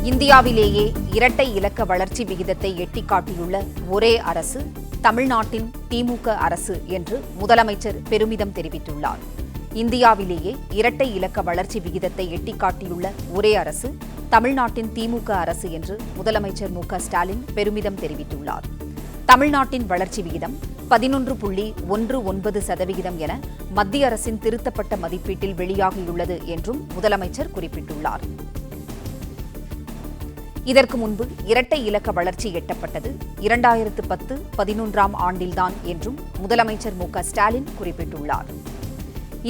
இந்தியாவிலேயே இரட்டை இலக்க வளர்ச்சி விகிதத்தை எட்டிக் காட்டியுள்ள ஒரே அரசு தமிழ்நாட்டின் திமுக அரசு என்று முதலமைச்சர் பெருமிதம் தெரிவித்துள்ளார். இந்தியாவிலேயே இரட்டை இலக்க வளர்ச்சி விகிதத்தை எட்டிக் காட்டியுள்ள ஒரே அரசு தமிழ்நாட்டின் திமுக அரசு என்று முதலமைச்சர் மு.க.ஸ்டாலின் பெருமிதம் தெரிவித்துள்ளார். தமிழ்நாட்டின் வளர்ச்சி விகிதம் 11.19% என மத்திய அரசின் திருத்தப்பட்ட மதிப்பீட்டில் வெளியாகியுள்ளது என்றும் முதலமைச்சர் குறிப்பிட்டுள்ளார். இதற்கு முன்பு இரட்டை இலக்க வளர்ச்சி எட்டப்பட்டது 2010-11 ஆண்டில்தான் என்றும் முதலமைச்சர் மு.க.ஸ்டாலின் குறிப்பிட்டுள்ளார்.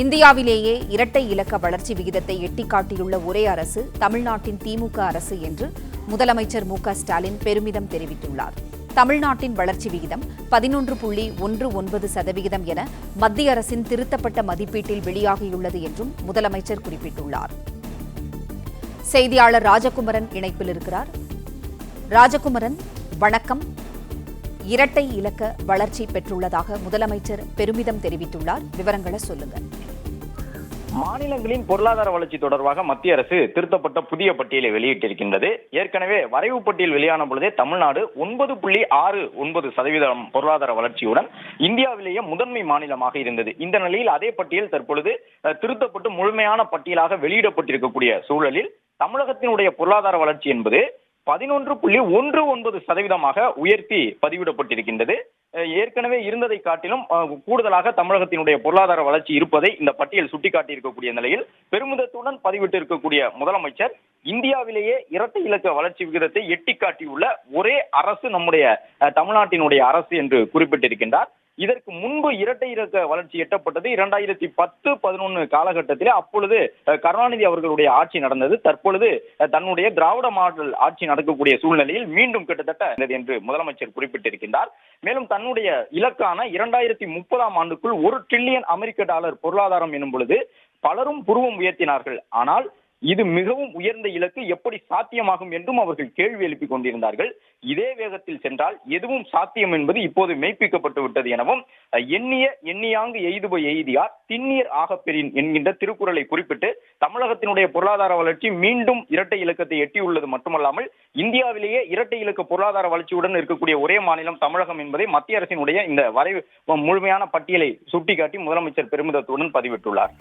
இந்தியாவிலேயே இரட்டை இலக்க வளர்ச்சி விகிதத்தை எட்டிக் காட்டியுள்ள ஒரே அரசு தமிழ்நாட்டின் திமுக அரசு என்று முதலமைச்சர் மு.க.ஸ்டாலின் பெருமிதம் தெரிவித்துள்ளார். தமிழ்நாட்டின் வளர்ச்சி விகிதம் 11.19% என மத்திய அரசின் திருத்தப்பட்ட மதிப்பீட்டில் வெளியாகியுள்ளது என்றும் முதலமைச்சர் குறிப்பிட்டுள்ளார். செய்தியாளர் ராஜகுமரன் இணைப்பில் இருக்கிறார். ராஜகுமரன், வணக்கம். இரட்டை இலக்க வளர்ச்சி பெற்றுள்ளதாக முதலமைச்சர் பெருமிதம் தெரிவித்துள்ளார். விவரங்களை சொல்லுங்க. மாநிலங்களின் பொருளாதார வளர்ச்சி தொடர்பாக மத்திய அரசு திருத்தப்பட்ட புதிய பட்டியலை வெளியிட்டிருக்கின்றது. ஏற்கனவே வரைவு பட்டியல் வெளியான பொழுதே தமிழ்நாடு 9.69% பொருளாதார வளர்ச்சியுடன் இந்தியாவிலேயே முதன்மை மாநிலமாக இருந்தது. இந்த நிலையில் அதே பட்டியல் தற்பொழுது திருத்தப்பட்டு முழுமையான பட்டியலாக வெளியிடப்பட்டிருக்கக்கூடிய சூழலில் தமிழகத்தினுடைய பொருளாதார வளர்ச்சி என்பது 11.19% உயர்த்தி பதிவிடப்பட்டிருக்கின்றது. ஏற்கனவே இருந்ததை காட்டிலும் கூடுதலாக தமிழகத்தினுடைய பொருளாதார வளர்ச்சி இருப்பதை இந்த பட்டியல் சுட்டிக்காட்டியிருக்கக்கூடிய நிலையில் பெருமிதத்துடன் பதிவிட்டிருக்கக்கூடிய முதலமைச்சர் இந்தியாவிலேயே இரட்டை இலக்க வளர்ச்சி விகிதத்தை எட்டிக் காட்டியுள்ள ஒரே அரசு நம்முடைய தமிழ்நாட்டினுடைய அரசு என்று குறிப்பிட்டிருக்கின்றார். இதற்கு முன்பு இரட்டை இலக்க வளர்ச்சி எட்டப்பட்டது 2010-11 காலகட்டத்தில். அப்பொழுது கருணாநிதி அவர்களுடைய ஆட்சி நடந்தது. தற்பொழுது தன்னுடைய திராவிட மாடல் ஆட்சி நடக்கக்கூடிய சூழ்நிலையில் மீண்டும் கிட்டத்தட்ட என்று முதலமைச்சர் குறிப்பிட்டிருக்கின்றார். மேலும் தன்னுடைய இலக்கான 2030 ஆண்டுக்குள் $1 டிரில்லியன் அமெரிக்க பொருளாதாரம் எனும் பொழுது பலரும் புருவம் உயர்த்தினார்கள். ஆனால் இது மிகவும் உயர்ந்த இலக்கு எப்படி சாத்தியமாகும் என்றும் அவர்கள் கேள்வி எழுப்பிக் கொண்டிருந்தார்கள். இதே வேகத்தில் சென்றால் எதுவும் சாத்தியம் என்பது இப்போது மெய்ப்பிக்கப்பட்டு விட்டது எனவும் எண்ணிய எண்ணியாங்கு எய்துப எய்தியார் திண்ணியர் ஆகப்பெறின் என்கின்ற திருக்குறளை குறிப்பிட்டு தமிழகத்தினுடைய பொருளாதார வளர்ச்சி மீண்டும் இரட்டை இலக்கத்தை எட்டியுள்ளது மட்டுமல்லாமல் இந்தியாவிலேயே இரட்டை இலக்க பொருளாதார வளர்ச்சியுடன் இருக்கக்கூடிய ஒரே மாநிலம் தமிழகம் என்பதை மத்திய அரசினுடைய இந்த வரைவு முழுமையான பட்டியலை சுட்டிக்காட்டி முதலமைச்சர் பெருமிதத்துடன் பதிவிட்டுள்ளார்.